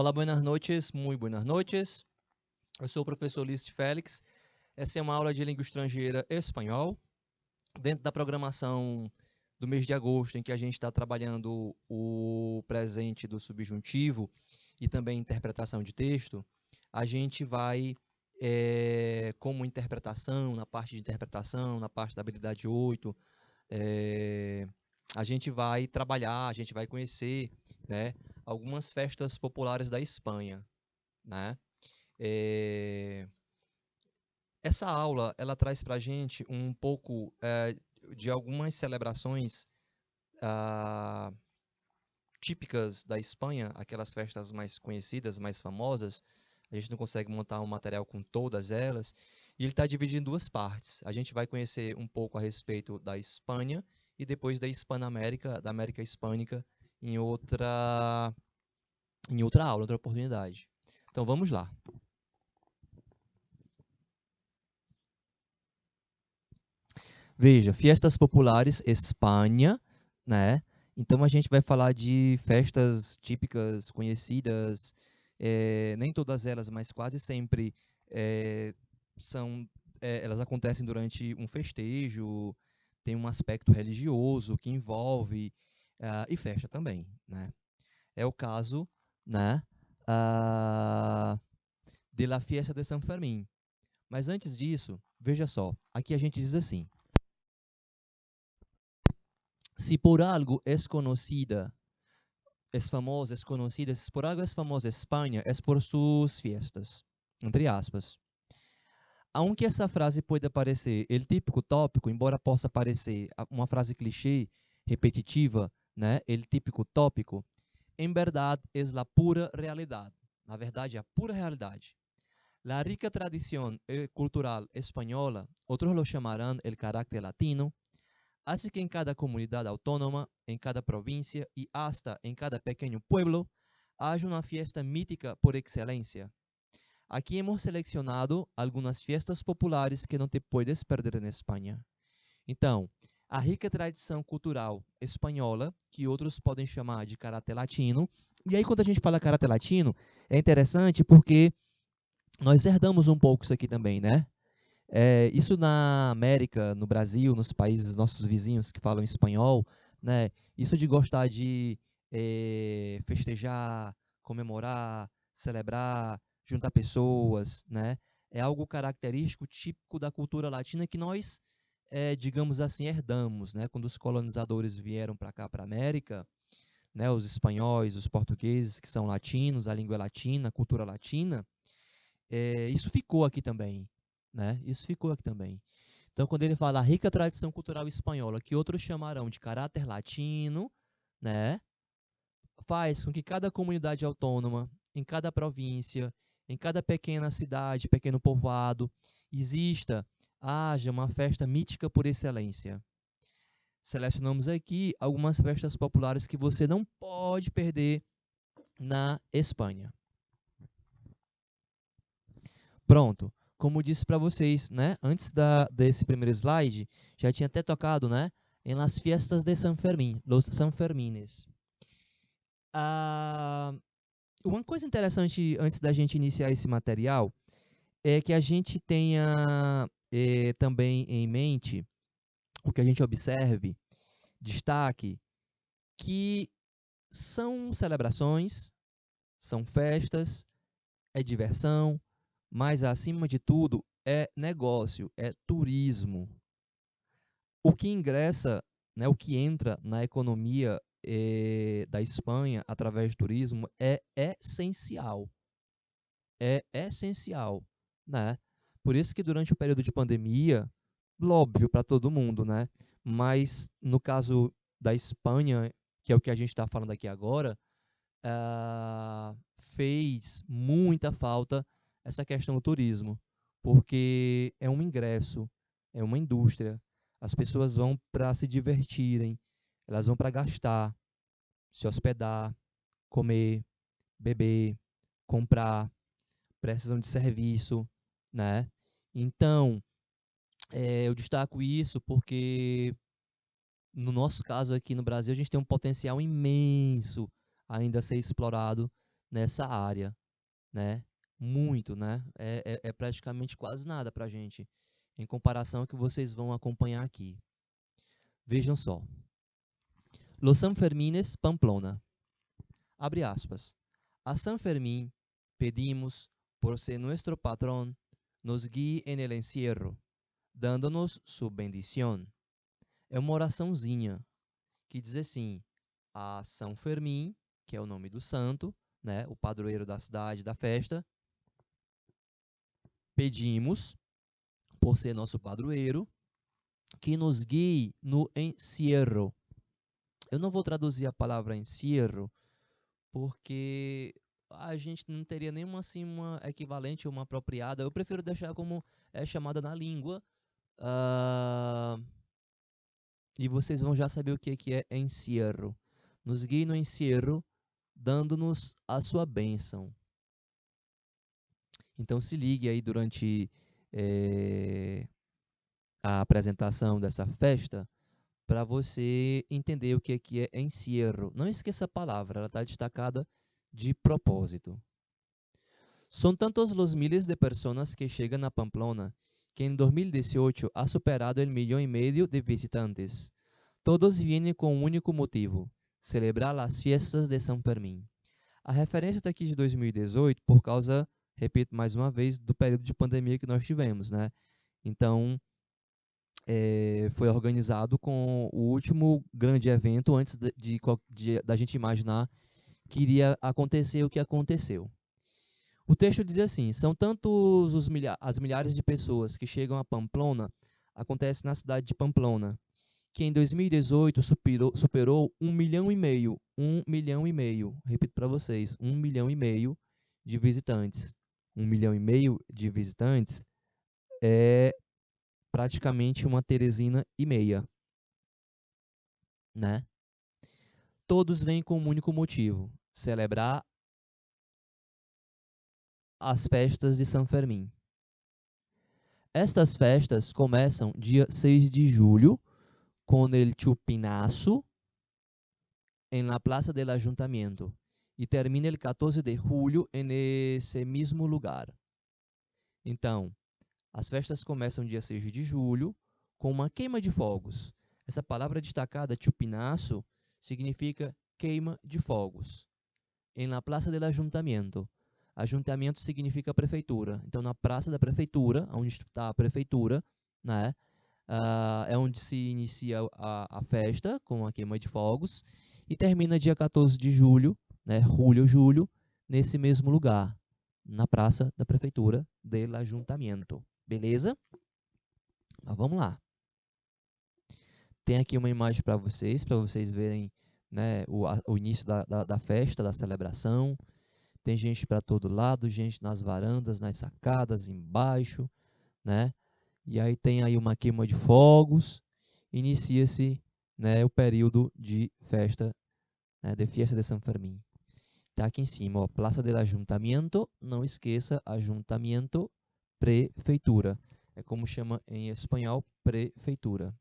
Olá, buenas noches, muito buenas noches. Eu sou o professor Lício Félix. Essa é uma aula de língua estrangeira espanhol, dentro da programação do mês de agosto, em que a gente está trabalhando o presente do subjuntivo e também interpretação de texto. A gente vai, como interpretação, na parte de interpretação, na parte da habilidade 8, a gente vai trabalhar, a gente vai conhecer, né, algumas festas populares da Espanha, né? Essa aula, ela traz para a gente um pouco de algumas celebrações ah, típicas da Espanha, aquelas festas mais conhecidas, mais famosas. A gente não consegue montar um material com todas elas. E ele está dividido em duas partes. A gente vai conhecer um pouco a respeito da Espanha e depois da Hispanoamérica, da América Hispânica, em outra aula, outra oportunidade. Então vamos lá. Veja, festas populares Espanha, né? Então a gente vai falar de festas típicas, conhecidas, nem todas elas, mas quase sempre eh, são, elas acontecem durante um festejo, tem um aspecto religioso que envolve, e festa também, né? É o caso, né, ah, de la fiesta de San Fermín. Mas antes disso, veja só, aqui a gente diz assim: si por algo es conocida, es famosa, es conocida, si por algo es famosa España, es por sus fiestas, entre aspas. Aunque essa frase pode parecer el típico tópico, embora possa parecer uma frase clichê, repetitiva, né, el típico tópico, em verdade é a pura realidade. Na verdade, é a pura realidade. La rica tradición cultural española, otros lo llamarán el carácter latino, hace que en cada comunidad autónoma, en cada provincia y hasta en cada pequeño pueblo haya una fiesta mítica por excelencia. Aquí hemos seleccionado algunas fiestas populares que não te puedes perder en Espanha. Então, a rica tradição cultural espanhola, que outros podem chamar de caráter latino. E aí, quando a gente fala caráter latino, é interessante porque nós herdamos um pouco isso aqui também, né? Isso na América, no Brasil, nos países nossos vizinhos que falam espanhol, né? Isso de gostar de festejar, comemorar, celebrar, juntar pessoas, né? É algo característico, típico da cultura latina que nós, digamos assim, herdamos, né? Quando os colonizadores vieram para cá, para a América, né? Os espanhóis, os portugueses, que são latinos, a língua é latina, a cultura latina, isso ficou aqui também, né? Isso ficou aqui também. Então, quando ele fala a rica tradição cultural espanhola, que outros chamarão de caráter latino, né? Faz com que cada comunidade autônoma, em cada província, em cada pequena cidade, pequeno povoado, haja uma festa mítica por excelência. Selecionamos aqui algumas festas populares que você não pode perder na Espanha. Pronto. Como disse para vocês, né, antes desse primeiro slide, já tinha até tocado, né, em las fiestas de San Fermín, los Sanfermines. Uma coisa interessante antes da gente iniciar esse material é que a gente tenha também em mente, o que a gente observe, destaque, que são celebrações, são festas, é diversão, mas acima de tudo é negócio, é turismo. O que ingressa, né, o que entra na economia da Espanha através do turismo é essencial. É essencial, né? Por isso que durante o período de pandemia, óbvio para todo mundo, né? Mas no caso da Espanha, que é o que a gente está falando aqui agora, fez muita falta essa questão do turismo, porque é um ingresso, é uma indústria. As pessoas vão para se divertirem, elas vão para gastar, se hospedar, comer, beber, comprar, precisam de serviço, né? Então, eu destaco isso porque, no nosso caso aqui no Brasil, a gente tem um potencial imenso ainda a ser explorado nessa área, né? Muito, né? É praticamente quase nada para a gente, em comparação ao que vocês vão acompanhar aqui. Vejam só. Los Sanfermines, Pamplona. Abre aspas. A San Fermín pedimos, por ser nuestro patrón, nos guie en el encierro, dando-nos su bendición. É uma oraçãozinha que diz assim: a São Fermim, que é o nome do santo, né, o padroeiro da cidade, da festa, pedimos, por ser nosso padroeiro, que nos guie no encierro. Eu não vou traduzir a palavra encierro, porque a gente não teria nenhuma assim, uma equivalente ou uma apropriada. Eu prefiro deixar como é chamada na língua. E vocês vão já saber o que é encierro. Nos guie no encierro, dando-nos a sua bênção. Então se ligue aí durante a apresentação dessa festa para você entender o que é encierro. Não esqueça a palavra, ela está destacada de propósito. Son tantos los miles de personas que llegan a Pamplona que en 2018 ha superado el 1,5 millones de visitantes. Todos vienen com um único motivo: celebrar as fiestas de São Fermín. A referência está aqui de 2018 por causa, repito mais uma vez, do período de pandemia que nós tivemos, né? Então, foi organizado com o último grande evento antes da gente imaginar que iria acontecer o que aconteceu. O texto diz assim: são tantos as milhares de pessoas que chegam a Pamplona, acontece na cidade de Pamplona, que em 2018 superou 1,5 milhão, 1,5 milhão, repito para vocês, 1,5 milhão de visitantes. 1,5 milhão de visitantes é praticamente uma Teresina e meia, né? Todos vêm com um único motivo: celebrar as festas de São Fermín. Estas festas começam dia 6 de julho, com el chupinazo em la Plaza del Ayuntamiento, e termina el 14 de julho en ese mismo lugar. Então, as festas começam dia 6 de julho, com uma queima de fogos. Essa palavra destacada, chupinazo, significa queima de fogos. Em la Plaza del Ayuntamiento. Ayuntamiento significa prefeitura. Então, na praça da prefeitura, onde está a prefeitura, né, é onde se inicia a festa, com a queima de fogos, e termina dia 14 de julho, né, julho, nesse mesmo lugar, na praça da prefeitura del Ayuntamiento. Beleza? Mas vamos lá. Tem aqui uma imagem para vocês verem, né, o início da festa, da celebração. Tem gente para todo lado, gente nas varandas, nas sacadas, embaixo, né? E aí tem aí uma queima de fogos. Inicia-se, né, o período de festa, né, de Fiesta de San Fermín. Está aqui em cima, ó, Plaza del Ayuntamiento. Não esqueça, Ayuntamiento, prefeitura. É como chama em espanhol, prefeitura.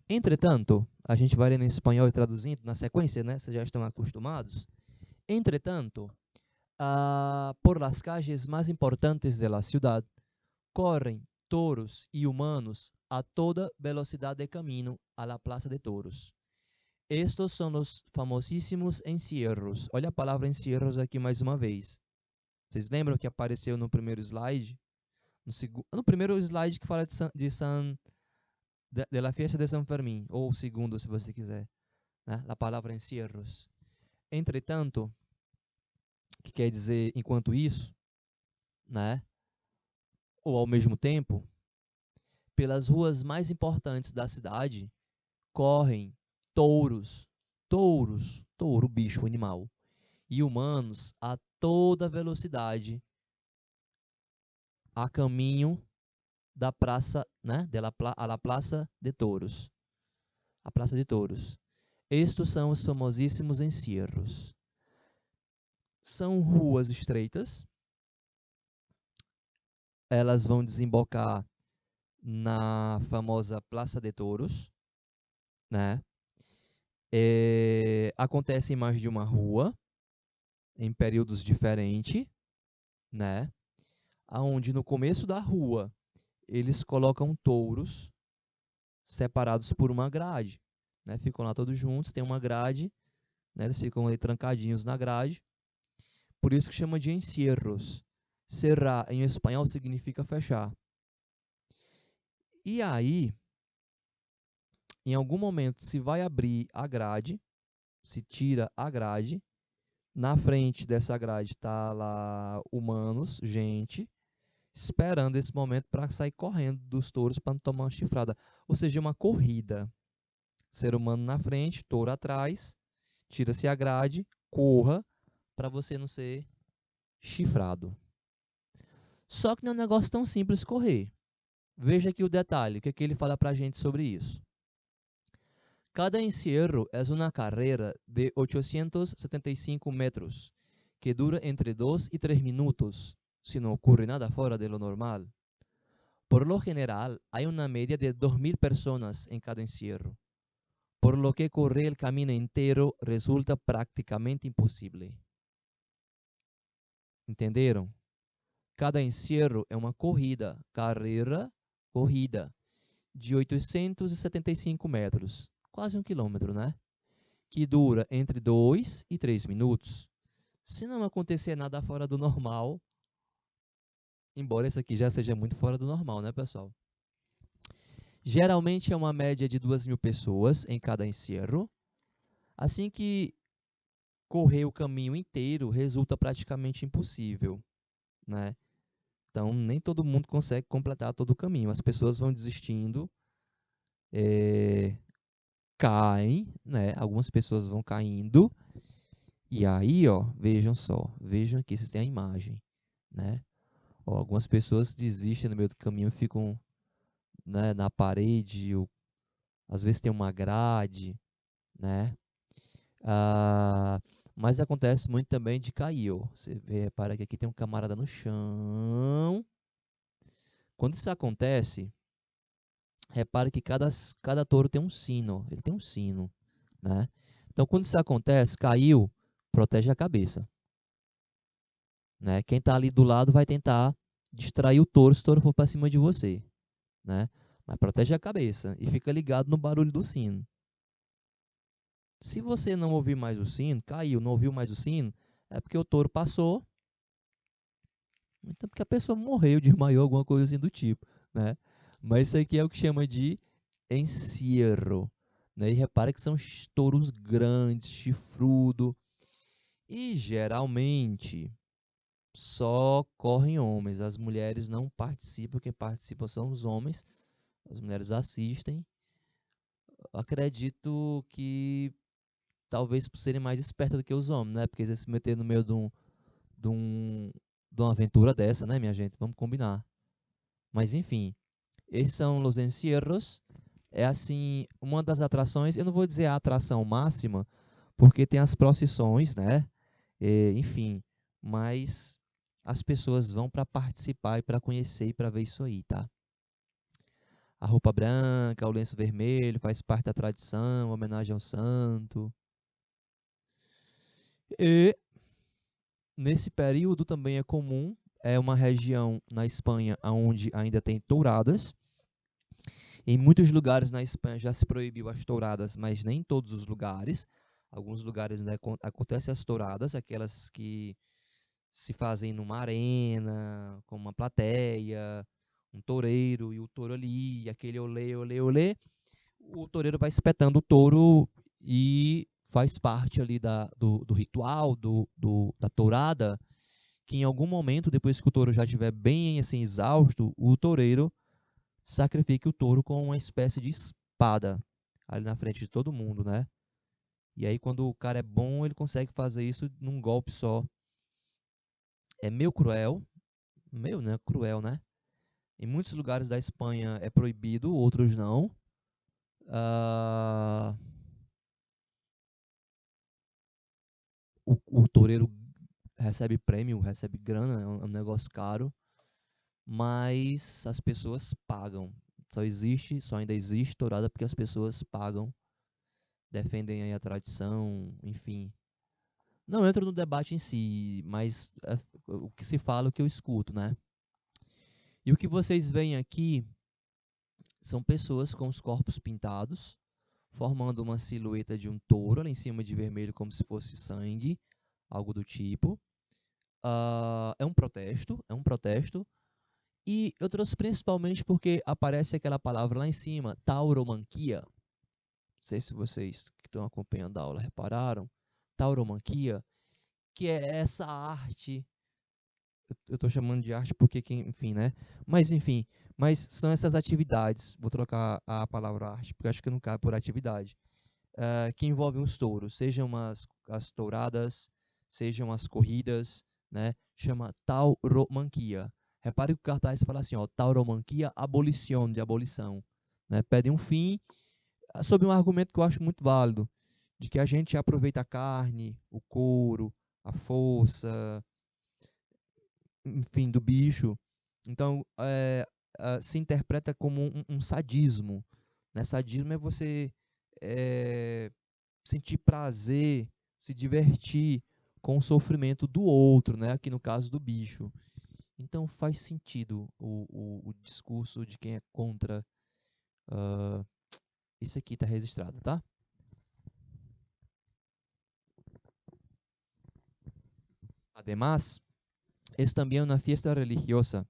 Entretanto, a gente vai lendo em espanhol e traduzindo na sequência, né? Vocês já estão acostumados. Entretanto, por las calles más importantes de la ciudad, corren toros y humanos a toda velocidad de camino a la Plaza de Toros. Estos são os famosíssimos encierros. Olha a palavra encierros aqui mais uma vez. Vocês lembram que apareceu no primeiro slide? No primeiro slide que fala de la fiesta de San Fermín, ou o segundo, se você quiser, né? A palavra encierros. Entretanto, que quer dizer enquanto isso, né? Ou ao mesmo tempo, pelas ruas mais importantes da cidade correm touro, bicho, animal, e humanos a toda velocidade a caminho da praça, né, a la Plaza de Toros, a Praça de Touros. Estes são os famosíssimos encierros. São ruas estreitas, elas vão desembocar na famosa Plaça de Touros, né? Acontece em mais de uma rua, em períodos diferentes, né? Aonde no começo da rua eles colocam touros separados por uma grade, né? Ficam lá todos juntos, tem uma grade, né? Eles ficam ali trancadinhos na grade. Por isso que chama de encierros. Cerrar em espanhol significa fechar. E aí, em algum momento, se vai abrir a grade, se tira a grade, na frente dessa grade está lá humanos, gente, esperando esse momento para sair correndo dos touros para não tomar uma chifrada. Ou seja, uma corrida. Ser humano na frente, touro atrás, tira-se a grade, corra para você não ser chifrado. Só que não é um negócio tão simples correr. Veja aqui o detalhe, o que é que ele fala para a gente sobre isso. Cada encierro é uma carreira de 875 metros, que dura entre 2 y 3 minutos, si no ocurre nada fuera de lo normal. Por lo general, hay una media de 2.000 personas en cada encierro, por lo que correr el camino entero resulta prácticamente imposible. Entenderam? Cada encierro é uma corrida, carreira, corrida, de 875 metros, quase 1 quilômetro, né? Que dura entre 2 e 3 minutos. Se não acontecer nada fora do normal, embora isso aqui já seja muito fora do normal, né, pessoal? Geralmente é uma média de 2.000 pessoas em cada encierro. Assim que correr o caminho inteiro resulta praticamente impossível, né? Então, nem todo mundo consegue completar todo o caminho. As pessoas vão desistindo, caem, né? Algumas pessoas vão caindo. E aí, ó, vejam só, vejam aqui, vocês têm a imagem, né? Ó, algumas pessoas desistem no meio do caminho, ficam, né, na parede, ou, às vezes tem uma grade, né? Ah, mas acontece muito também de cair, ó. Você vê, repara que aqui tem um camarada no chão. Quando isso acontece, repare que cada touro tem um sino, ele tem um sino, né? Então, quando isso acontece, caiu, protege a cabeça, né? Quem está ali do lado vai tentar distrair o touro se o touro for para cima de você, né? Mas protege a cabeça e fica ligado no barulho do sino. Se você não ouvir mais o sino, caiu, não ouviu mais o sino, é porque o touro passou, então porque a pessoa morreu, desmaiou, alguma coisa assim do tipo, né? Mas isso aqui é o que chama de encierro, né? E repara que são touros grandes, chifrudo, e geralmente só correm homens. As mulheres não participam, quem participa são os homens. As mulheres assistem. Acredito que talvez por serem mais espertas do que os homens, né? Porque eles se meter no meio de, um, de uma aventura dessa, né, minha gente? Vamos combinar. Mas enfim, esses são os encierros. É assim, uma das atrações, eu não vou dizer a atração máxima, porque tem as procissões, né? Enfim, mas as pessoas vão para participar e para conhecer e para ver isso aí, tá? A roupa branca, o lenço vermelho faz parte da tradição, homenagem ao santo. E nesse período também é comum, é uma região na Espanha onde ainda tem touradas. Em muitos lugares na Espanha já se proibiu as touradas, mas nem em todos os lugares. Alguns lugares, né, acontecem as touradas, aquelas que se fazem numa arena, com uma plateia, um toureiro e o touro ali, e aquele olê, olê, olê. O toureiro vai espetando o touro e faz parte ali do ritual, da tourada, que em algum momento, depois que o touro já estiver bem assim exausto, o toureiro sacrifica o touro com uma espécie de espada ali na frente de todo mundo, né? E aí quando o cara é bom, ele consegue fazer isso num golpe só. É meio cruel, meio, né? Cruel, né? Em muitos lugares da Espanha é proibido, outros não. Ah, o toureiro recebe prêmio, recebe grana, é um negócio caro, mas as pessoas pagam. Só ainda existe tourada porque as pessoas pagam, defendem aí a tradição, enfim. Não entro no debate em si, mas o que se fala, o que eu escuto, né? E o que vocês veem aqui são pessoas com os corpos pintados, formando uma silhueta de um touro lá em cima de vermelho, como se fosse sangue, algo do tipo. É um protesto, é um protesto. E eu trouxe principalmente porque aparece aquela palavra lá em cima, tauromanquia. Não sei se vocês que estão acompanhando a aula repararam. Tauromanquia, que é essa arte. Eu estou chamando de arte porque, enfim, né? Mas, enfim, mas são essas atividades. Vou trocar a palavra arte, porque acho que não cabe por atividade. Que envolvem os touros, sejam as touradas, sejam as corridas, né? Chama tauromanquia. Repare que o cartaz fala assim, ó, tauromanquia, abolição, de abolição. Né? Pede um fim, sob um argumento que eu acho muito válido, de que a gente aproveita a carne, o couro, a força, enfim, do bicho. Então, se interpreta como um sadismo. Né? Sadismo é você sentir prazer, se divertir com o sofrimento do outro, né? Aqui no caso do bicho. Então faz sentido o discurso de quem é contra. Isso aqui está registrado, tá? Además, es también una fiesta religiosa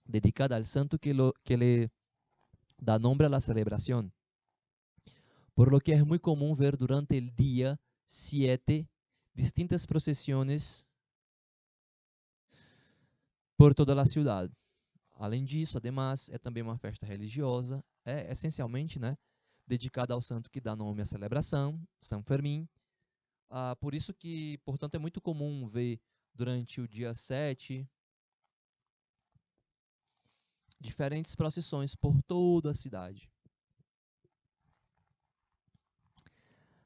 dedicada al santo que le da nombre a la celebración, por lo que es muy común ver durante el día 7 distintas procesiones por toda a ciudad. Além disso, además, é também uma festa religiosa, é essencialmente, né, dedicada ao santo que dá nome à celebração, São Fermín. Por isso que, portanto, é muito comum ver durante o dia 7 diferentes procissões por toda a cidade.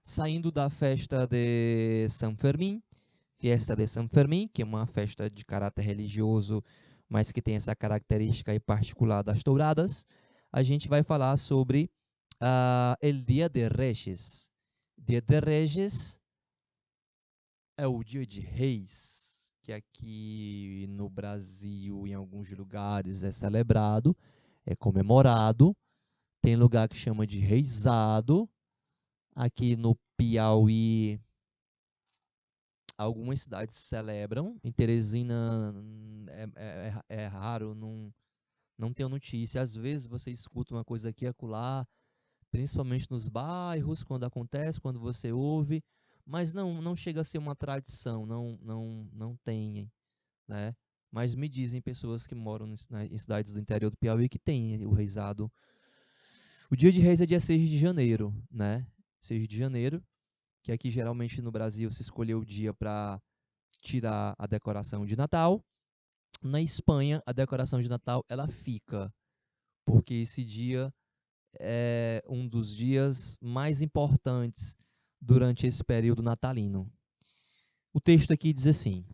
Saindo da festa de São Fermín, Fiesta de São Fermín, que é uma festa de caráter religioso, mas que tem essa característica em particular das touradas, a gente vai falar sobre El Dia de Reyes. Dia de Reyes é o dia de reis, que aqui no Brasil, em alguns lugares, é celebrado, é comemorado. Tem lugar que chama de reisado. Aqui no Piauí, algumas cidades celebram. Em Teresina é raro, não tenho notícia. Às vezes você escuta uma coisa aqui e acolá, principalmente nos bairros, quando acontece, quando você ouve, mas não chega a ser uma tradição, não tem, né? Mas me dizem pessoas que moram em cidades do interior do Piauí que tem o reisado. O dia de reis é dia 6 de janeiro, né? 6 de janeiro, que aqui geralmente no Brasil se escolheu o dia para tirar a decoração de Natal. Na Espanha, a decoração de Natal ela fica, porque esse dia é um dos dias mais importantes durante esse período natalino. O texto aqui diz assim: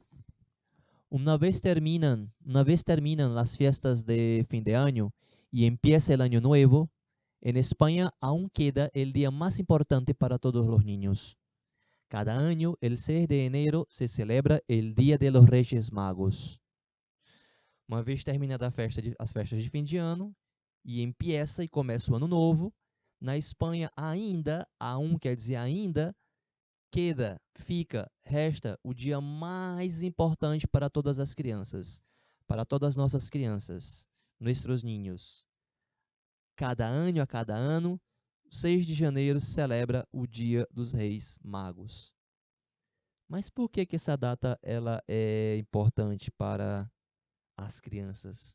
Una vez terminan las fiestas de fin de año y empieza el año nuevo, en España aún queda el día más importante para todos los niños. Cada año, el 6 de enero, se celebra el Día de los Reyes Magos. Uma vez terminada as festas de fim de ano, e empieza e começa o ano novo, na Espanha ainda, quer dizer ainda, resta o dia mais importante para todas as crianças, para todas as nossas crianças, nossos ninhos. Cada ano, 6 de janeiro celebra o Dia dos Reis Magos. Mas por que essa data ela é importante para as crianças?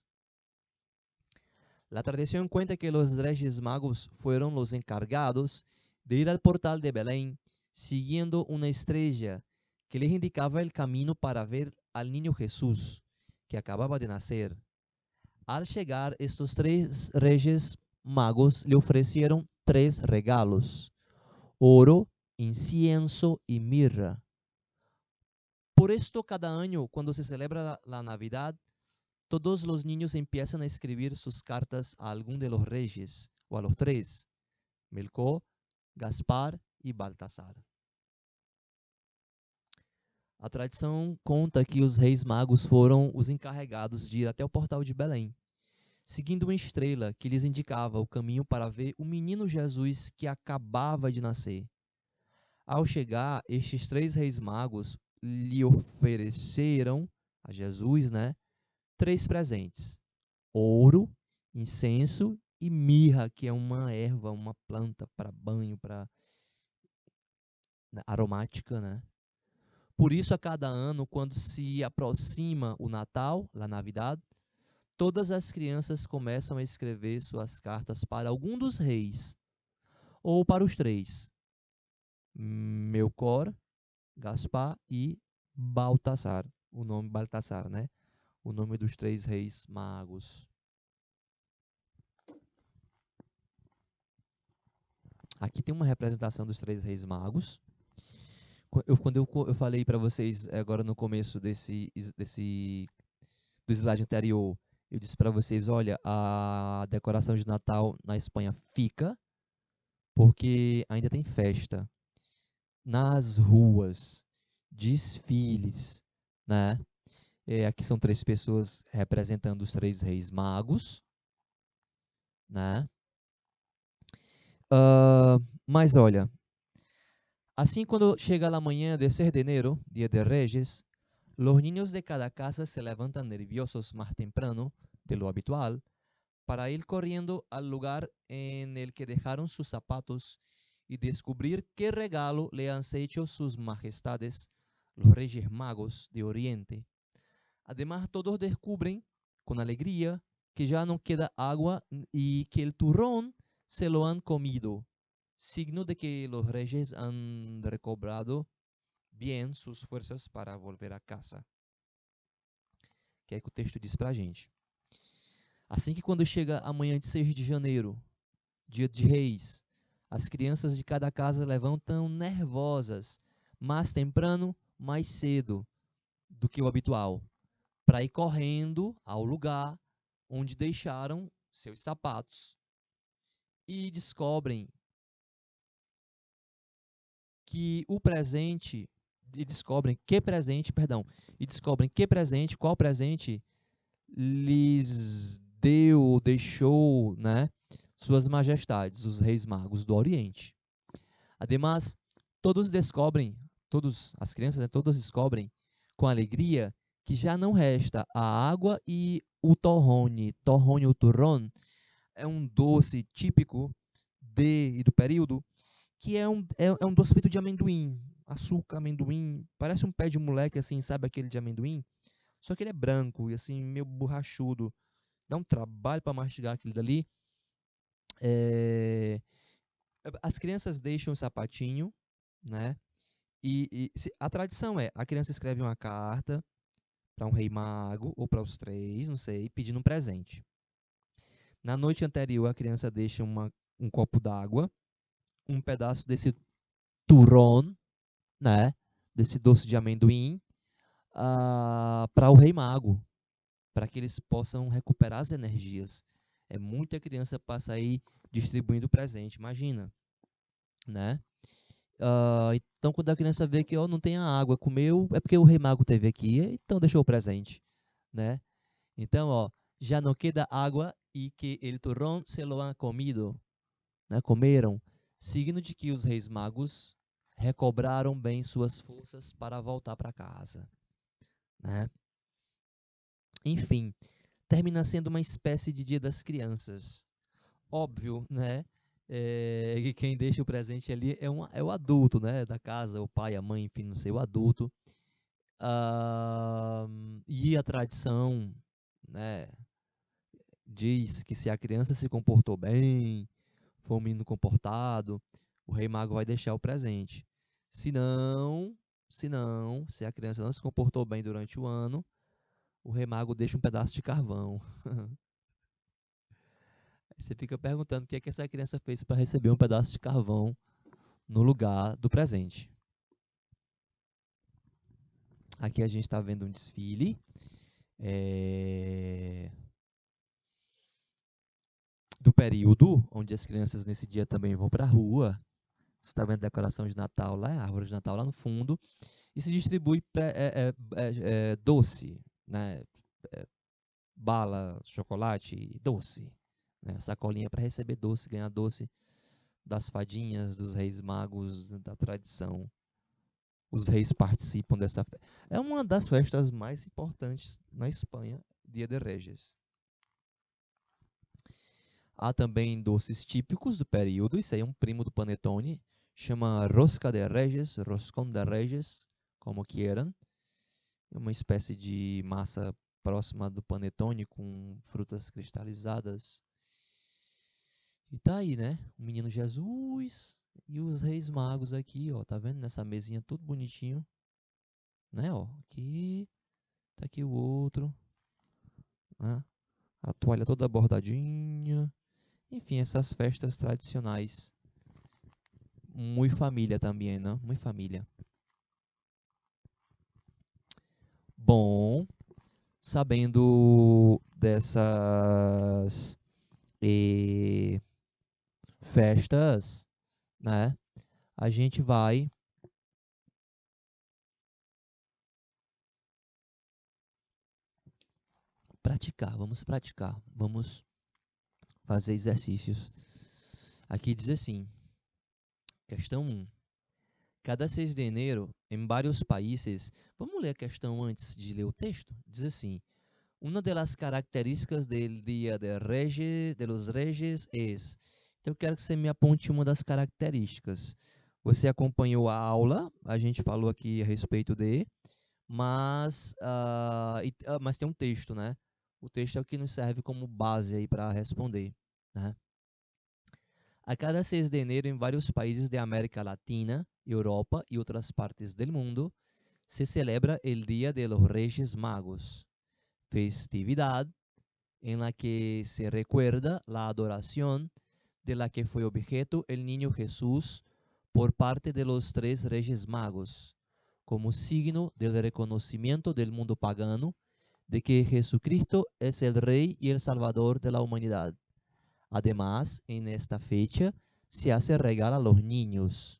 La tradición cuenta que los Reyes Magos fueron los encargados de ir al portal de Belén siguiendo una estrella que les indicaba el camino para ver al niño Jesús, que acababa de nacer. Al llegar, estos 3 Reyes Magos le ofrecieron 3 regalos: oro, incienso y mirra. Por esto, cada año, cuando se celebra la Navidad, todos los niños empiezan a escribir sus cartas a algún de los reyes, o a los 3, Melchor, Gaspar e Baltasar. A tradição conta que os reis magos foram os encarregados de ir até o portal de Belém, seguindo uma estrela que lhes indicava o caminho para ver o menino Jesus que acabava de nascer. Ao chegar, estes 3 reis magos lhe ofereceram a Jesus, né, 3 presentes: ouro, incenso e mirra, que é uma erva, uma planta para banho, para aromática, né? Por isso, a cada ano, quando se aproxima o Natal, a Navidad, todas as crianças começam a escrever suas cartas para algum dos reis, ou para os 3, Melcor, Gaspar e Baltasar. O nome Baltasar, né? O nome dos 3 reis magos. Aqui tem uma representação dos 3 reis magos. Quando eu falei para vocês agora no começo do slide anterior, eu disse para vocês, olha, a decoração de Natal na Espanha fica porque ainda tem festa. Nas ruas, desfiles, né? Aqui são 3 pessoas representando os 3 reis magos, né? Mas olha, assim quando chega a manhã de 6 de enero, dia de Reyes, los niños de cada casa se levantan nerviosos más temprano de lo habitual para ir corriendo al lugar en el que dejaron sus zapatos y descubrir qué regalo le han hecho sus majestades, los Reyes Magos de Oriente. Además, todos descubren con alegría que ya no queda agua y que el turrón se lo han comido, signo de que los reyes han recobrado bien sus fuerzas para volver a casa. Que é que o texto diz pra gente. Assim que quando chega a manhã de 6 de janeiro, dia de reis, as crianças de cada casa levantam nervosas, mais temprano, mais cedo do que o habitual, para ir correndo ao lugar onde deixaram seus sapatos e descobrem que o presente e descobrem que presente, perdão, e descobrem que presente, qual presente lhes deu, deixou, né, suas majestades, os reis magos do Oriente. Ademais, todos descobrem, as crianças, né, todas descobrem com alegria que já não resta a água e o torrone. Torrone ou turrón é um doce típico e do período, que é um doce feito de amendoim, açúcar, amendoim, parece um pé de moleque, assim, sabe aquele de amendoim? Só que ele é branco e assim, meio borrachudo. Dá um trabalho para mastigar aquilo dali. As crianças deixam o sapatinho, né? A tradição é, a criança escreve uma carta para um rei mago, ou para os 3, não sei, pedindo um presente. Na noite anterior, a criança deixa um copo d'água, um pedaço desse turrón, né? Desse doce de amendoim, para o rei mago, para que eles possam recuperar as energias. Muita criança passa aí distribuindo presente, imagina, né? Então, quando a criança vê que não tem a água, comeu, é porque o rei mago teve aqui, então deixou o presente, né? Então, já não queda água e que el turrón se lo han comido, né? Comeram, signo de que os reis magos recobraram bem suas forças para voltar para casa, né? Enfim, termina sendo uma espécie de Dia das Crianças. Óbvio, né? Que quem deixa o presente ali é o adulto, né? Da casa, o pai, a mãe, enfim, não sei, o adulto. E a tradição, né? Diz que se a criança se comportou bem, foi um menino comportado, o rei mago vai deixar o presente. Se a criança não se comportou bem durante o ano, o rei mago deixa um pedaço de carvão. Você fica perguntando o que é que essa criança fez para receber um pedaço de carvão no lugar do presente. Aqui a gente está vendo um desfile do período, onde as crianças nesse dia também vão para a rua, Você está vendo a decoração de Natal lá, a árvore de Natal lá no fundo. E se distribui doce, né? É, bala, chocolate, doce. Né? Sacolinha para receber doce, ganhar doce das fadinhas, dos reis magos, da tradição. Os reis participam dessa festa. É uma das festas mais importantes na Espanha, Dia de Reyes. Há também doces típicos do período, isso aí é um primo do panetone, chama rosca de Reyes, roscón de Reyes, como queiram. É uma espécie de massa próxima do panetone com frutas cristalizadas. E tá aí, né? O menino Jesus e os reis magos aqui, ó, tá vendo? Nessa mesinha tudo bonitinho, né, ó. Aqui, tá aqui o outro, né? A toalha toda bordadinha. Enfim, essas festas tradicionais. Muito família também, né? Muito família. Bom, sabendo dessas festas, né? A gente vai praticar, vamos fazer exercícios. Aqui diz assim, questão 1. Cada 6 de janeiro, em vários países, vamos ler a questão antes de ler o texto? Diz assim, uma das características do Dia de los Reyes es... Então eu quero que você me aponte uma das características. Você acompanhou a aula, a gente falou aqui a respeito de, mas tem um texto, né? O texto é o que nos serve como base aí para responder, né? A cada 6 de janeiro, em vários países da América Latina, Europa e outras partes do mundo, se celebra o Dia de los Reyes Magos, festividade em la que se recuerda la adoración de la que fue objeto el niño Jesús por parte de los 3 Reyes Magos, como signo del reconocimiento del mundo pagano de que Jesucristo es el Rey y el Salvador de la humanidad. Además, en esta fecha se hace regalo a los niños.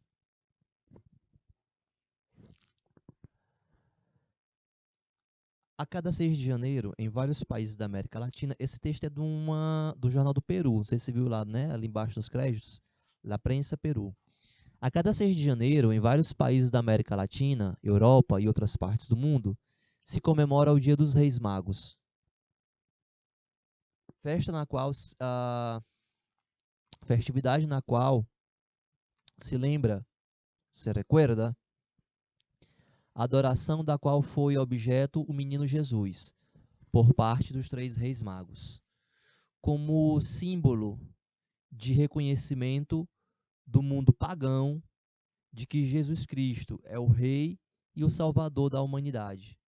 A cada 6 de janeiro, em vários países da América Latina, esse texto é do Jornal do Peru, não sei se você viu lá, né, ali embaixo nos créditos, La Prensa Peru. A cada 6 de janeiro, em vários países da América Latina, Europa e outras partes do mundo, se comemora o Dia dos Reis Magos. Festividade na qual se lembra, se recuerda, a adoração da qual foi objeto o menino Jesus, por parte dos 3 reis magos, como símbolo de reconhecimento do mundo pagão de que Jesus Cristo é o Rei e o Salvador da humanidade.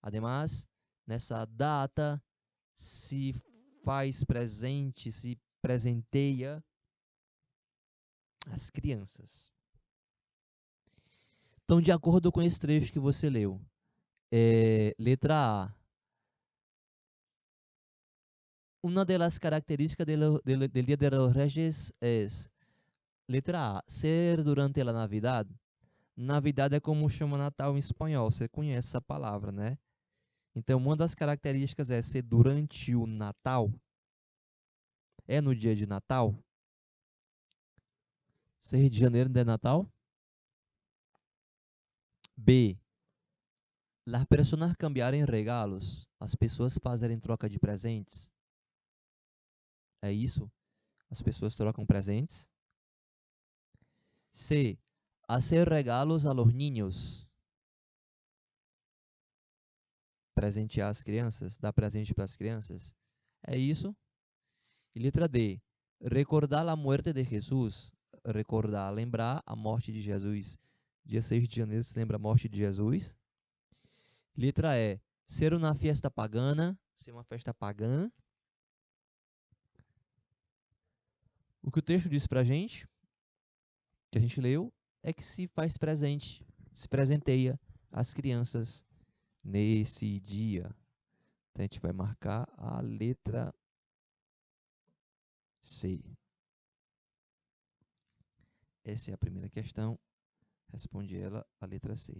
Ademais, nessa data se faz presente, se presenteia as crianças. Então, de acordo com esse trecho que você leu, letra A. Uma das características del Dia de los Reyes es, letra A, ser durante a Navidad. Navidad é como chama Natal em espanhol, você conhece essa palavra, né? Então, uma das características é ser durante o Natal. É no dia de Natal? 6 de janeiro de Natal? B. Las personas cambiarem regalos. As pessoas fazerem troca de presentes. É isso? As pessoas trocam presentes. C. Hacer regalos a los niños. Presentear as crianças. Dar presente para as crianças. É isso? E letra D. Recordar a morte de Jesus. Recordar, lembrar a morte de Jesus. Dia 6 de janeiro se lembra a morte de Jesus. Letra E. Ser uma festa pagana. Ser uma festa pagã. O que o texto diz pra gente, que a gente leu, é que se faz presente, se presenteia às crianças nesse dia. Então a gente vai marcar a letra C. Essa é a primeira questão. Responde ela, a letra C.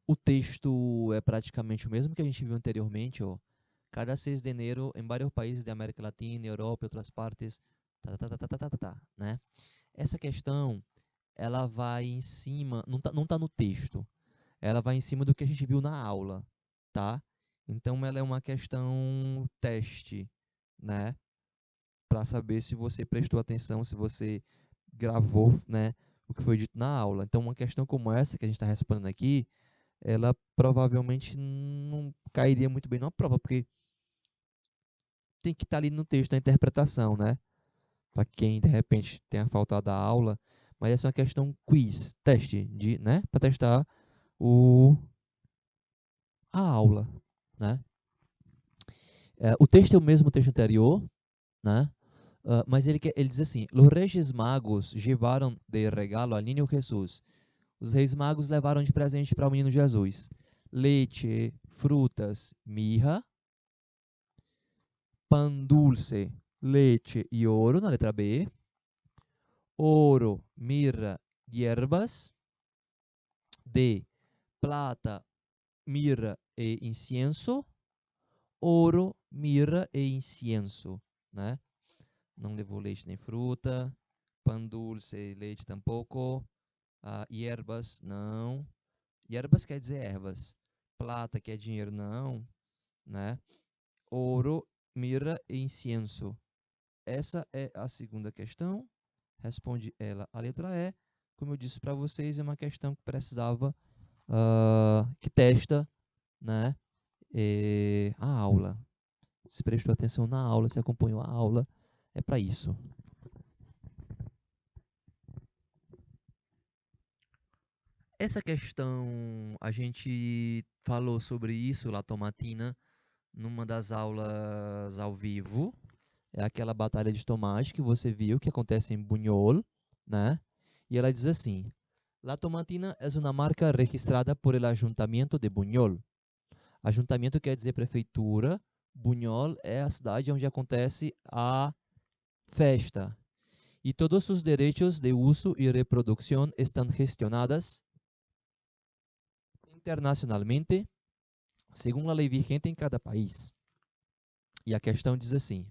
O texto é praticamente o mesmo que a gente viu anteriormente, ó. Cada 6 de janeiro, em vários países da América Latina, Europa e outras partes, né? Essa questão, ela vai em cima, não tá no texto, ela vai em cima do que a gente viu na aula, tá? Então, ela é uma questão teste, né? Para saber se você prestou atenção, se você gravou, né, o que foi dito na aula. Então, uma questão como essa que a gente está respondendo aqui, ela provavelmente não cairia muito bem numa prova, porque tem que estar ali no texto, na interpretação, né? Para quem de repente tenha faltado a aula, mas essa é uma questão quiz, teste, né? Para testar a aula, né? O texto é o mesmo texto anterior, né? Mas ele diz assim: Los Reyes Magos llevaram de regalo al niño Jesús. Os Reis Magos levaram de presente para o menino Jesus leite, frutas, mirra, pan dulce, leite e ouro, na letra B. Ouro, mirra, hierbas. D, plata, mirra e incienso. Ouro, mirra e incienso, né? Não levou leite nem fruta. Pan dulce, leite tampouco. Hierbas, não. Hierbas quer dizer ervas. Plata quer dinheiro, não, né? Ouro, mirra e incienso. Essa é a segunda questão. Responde ela a letra E. Como eu disse para vocês, é uma questão que precisava, que testa, né, a aula. Se prestou atenção na aula, se acompanhou a aula, é para isso. Essa questão, a gente falou sobre isso, La Tomatina, numa das aulas ao vivo. É aquela batalha de tomate que você viu, que acontece em Buñol, né? E ela diz assim: La Tomatina é uma marca registrada por el Ayuntamiento de Buñol. Ayuntamiento quer dizer prefeitura. Buñol é a cidade onde acontece a festa. E todos os direitos de uso e reprodução estão gestionadas internacionalmente, segundo a lei vigente em cada país. E a questão diz assim: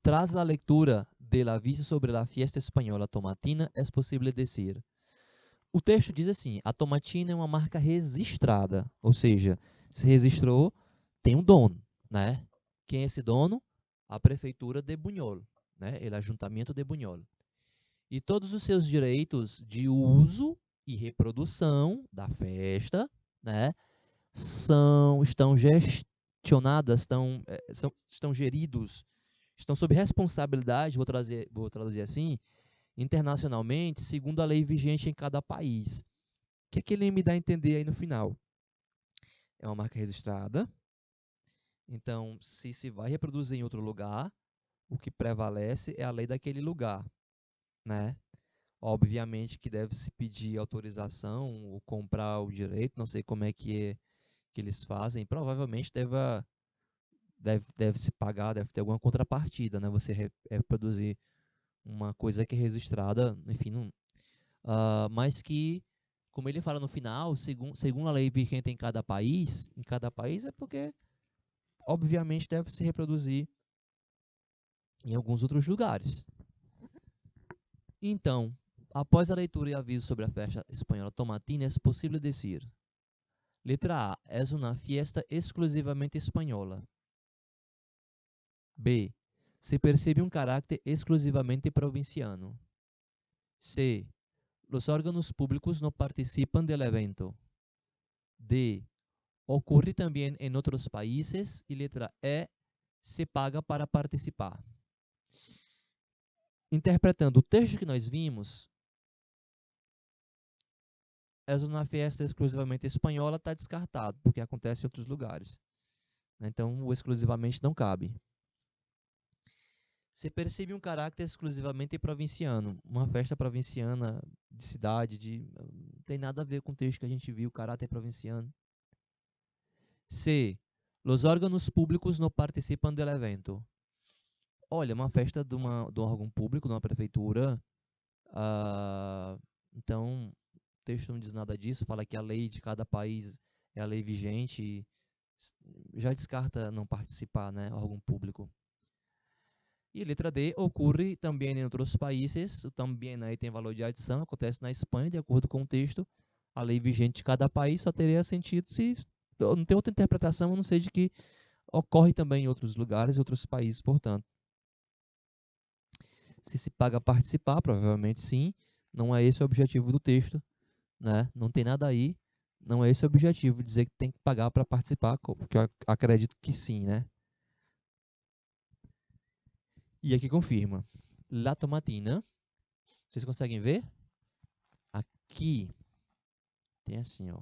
tras a leitura del aviso sobre a fiesta espanhola tomatina, é possível dizer. O texto diz assim: a tomatina é uma marca registrada, ou seja, se registrou, tem um dono, né? Quem é esse dono? A prefeitura de Buñol, né? O Ayuntamiento de Buñol. E todos os seus direitos de uso e reprodução da festa, né, estão gestionadas, estão geridos, estão sob responsabilidade, vou traduzir assim, internacionalmente, segundo a lei vigente em cada país. O que é que ele me dá a entender aí no final? É uma marca registrada, então se vai reproduzir em outro lugar, o que prevalece é a lei daquele lugar, né? Obviamente que deve se pedir autorização ou comprar o direito, não sei como é que eles fazem, provavelmente deve se pagar, deve ter alguma contrapartida, né? Você reproduzir uma coisa que é registrada, enfim, não, mas que, como ele fala no final, segundo a lei vigente em cada país é porque, obviamente, deve se reproduzir em alguns outros lugares. Então, após a leitura e aviso sobre a festa espanhola tomatina, é possível dizer: letra A, é uma fiesta exclusivamente espanhola. B, se percebe um caráter exclusivamente provinciano. C, os órgãos públicos não participam do evento. D, ocorre também em outros países. E letra E, se paga para participar. Interpretando o texto que nós vimos, é uma festa exclusivamente espanhola, está descartado, porque acontece em outros lugares. Então, o exclusivamente não cabe. se percebe um caráter exclusivamente provinciano. Uma festa provinciana de cidade, não tem nada a ver com o texto que a gente viu, caráter provinciano. C. Los órganos públicos não participam do evento. Olha, uma festa de um órgão público, de uma prefeitura, então o texto não diz nada disso, fala que a lei de cada país é a lei vigente, já descarta não participar, né, órgão público. E letra D, ocorre também em outros países, também aí tem valor de adição, acontece na Espanha, de acordo com o texto, a lei vigente de cada país só teria sentido se não tem outra interpretação, a não ser de que ocorre também em outros lugares, outros países, portanto. Se paga participar, provavelmente sim, não é esse o objetivo do texto, né? Não tem nada aí, não é esse o objetivo, dizer que tem que pagar para participar, que eu acredito que sim, né? E aqui confirma. La tomatina, vocês conseguem ver? Aqui tem assim, ó.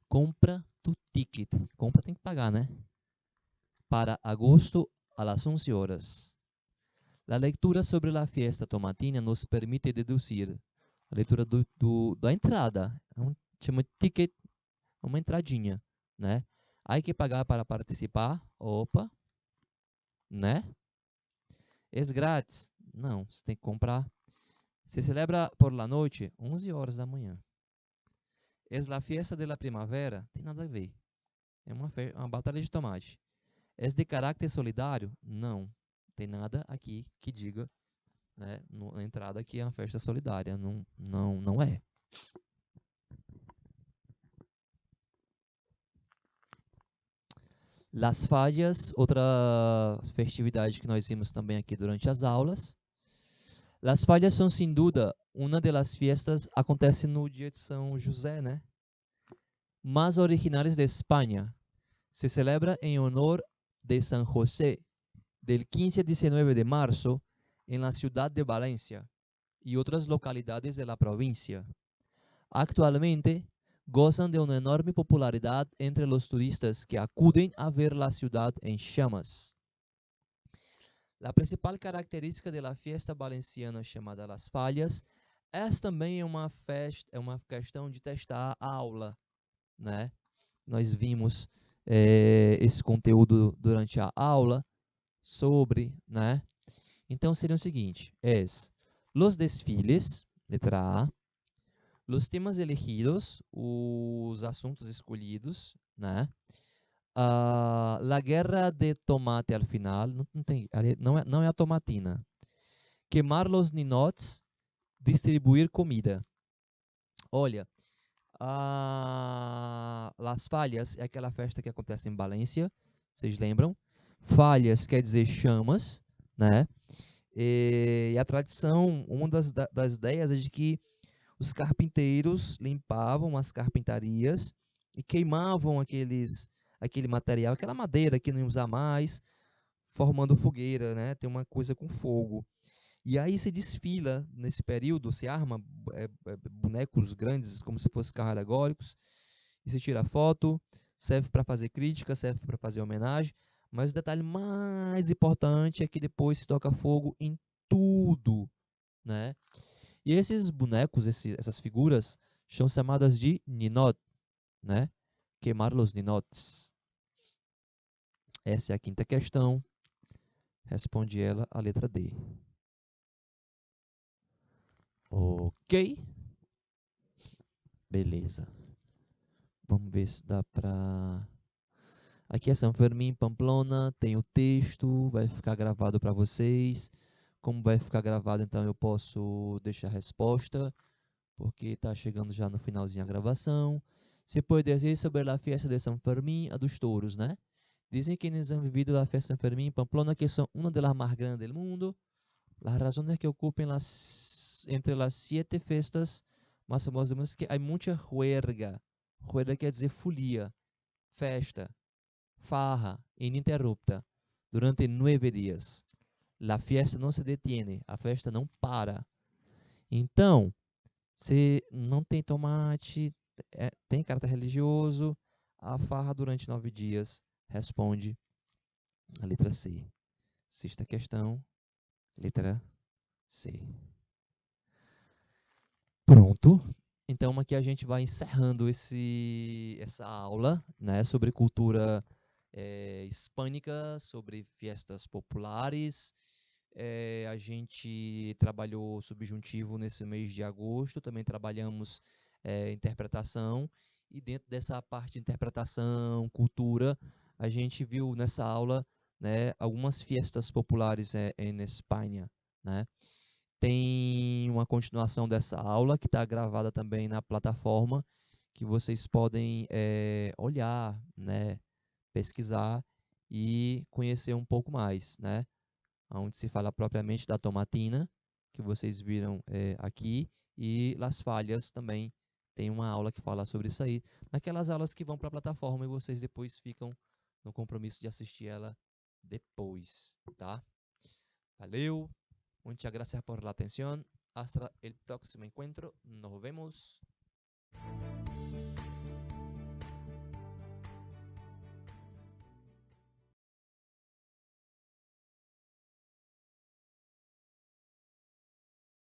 Compra tu ticket. Compra tem que pagar, né? Para agosto a las 11 horas. A leitura sobre a fiesta tomatina nos permite deduzir a leitura da entrada. Chama ticket, uma entradinha, né? Há que pagar para participar. Opa, né? Es grátis. Não, você tem que comprar. Se celebra por la noite, 11 horas da manhã. Es la fiesta de la primavera. Tem nada a ver. É uma batalha de tomate. É de caráter solidário? Não. Tem nada aqui que diga, né, na entrada que é uma festa solidária. Não é. Las Fallas, outra festividade que nós vimos também aqui durante as aulas. Las Fallas são, sem dúvida, uma das fiestas acontece no dia de São José, né? Mas originais de Espanha. Se celebra em honor de San José, del 15 a 19 de março, em la ciudad de Valencia y otras localidades de la provincia. Actualmente gozan de una enorme popularidad entre los turistas que acuden a ver la ciudad en llamas. La principal característica de la fiesta valenciana chamada Las Fallas é também uma questão de testar a aula, né? Nós vimos esse conteúdo durante a aula sobre, né? Então seria o seguinte, los desfiles, letra A, los temas elegidos, os assuntos escolhidos, né? La guerra de tomate al final, não é a tomatina. Queimar los ninots, distribuir comida. Olha, Las Fallas é aquela festa que acontece em Valência, vocês lembram? Falhas quer dizer chamas, né? E a tradição, uma das ideias é de que os carpinteiros limpavam as carpintarias e queimavam aquele material, aquela madeira que não ia usar mais, formando fogueira, né? Tem uma coisa com fogo. E aí se desfila nesse período, se arma bonecos grandes, como se fossem carros alegóricos, e se tira foto, serve para fazer crítica, serve para fazer homenagem, mas o detalhe mais importante é que depois se toca fogo em tudo, né? E esses bonecos, essas figuras, são chamadas de ninot, né? Queimar los ninotes. Essa é a quinta questão. Responde ela a letra D. Ok. Beleza. Vamos ver se dá para... Aqui é São Fermín, Pamplona, tem o texto, vai ficar gravado para vocês. Como vai ficar gravado, então eu posso deixar a resposta, porque está chegando já no finalzinho a gravação. Se pode dizer sobre a festa de São Fermín, a dos touros, né? Dizem que eles han vivido a festa de São Fermín en Pamplona, que son una de las más grandes del mundo. Las razones que ocupen entre las 7 fiestas mais famosa do mundo, é que há muita juerga. Juerga quer dizer folia, festa, farra ininterrupta durante 9 dias. A fiesta não se detiene, a festa não para. Então, se não tem tomate, tem caráter religioso, a farra durante 9 dias responde a letra C. Sexta questão, letra C. Pronto. Então aqui a gente vai encerrando essa aula, né, sobre cultura hispânica, sobre festas populares. A gente trabalhou subjuntivo nesse mês de agosto, também trabalhamos interpretação, e dentro dessa parte de interpretação, cultura, a gente viu nessa aula, né, algumas festas populares em Espanha, né? Tem uma continuação dessa aula que está gravada também na plataforma, que vocês podem olhar, né, pesquisar e conhecer um pouco mais, né? Onde se fala propriamente da tomatina, que vocês viram aqui, e Las Falhas também tem uma aula que fala sobre isso aí. Naquelas aulas que vão para a plataforma e vocês depois ficam no compromisso de assistir ela depois, tá? Valeu, muchas gracias por la atención. Hasta el próximo encuentro. Nos vemos.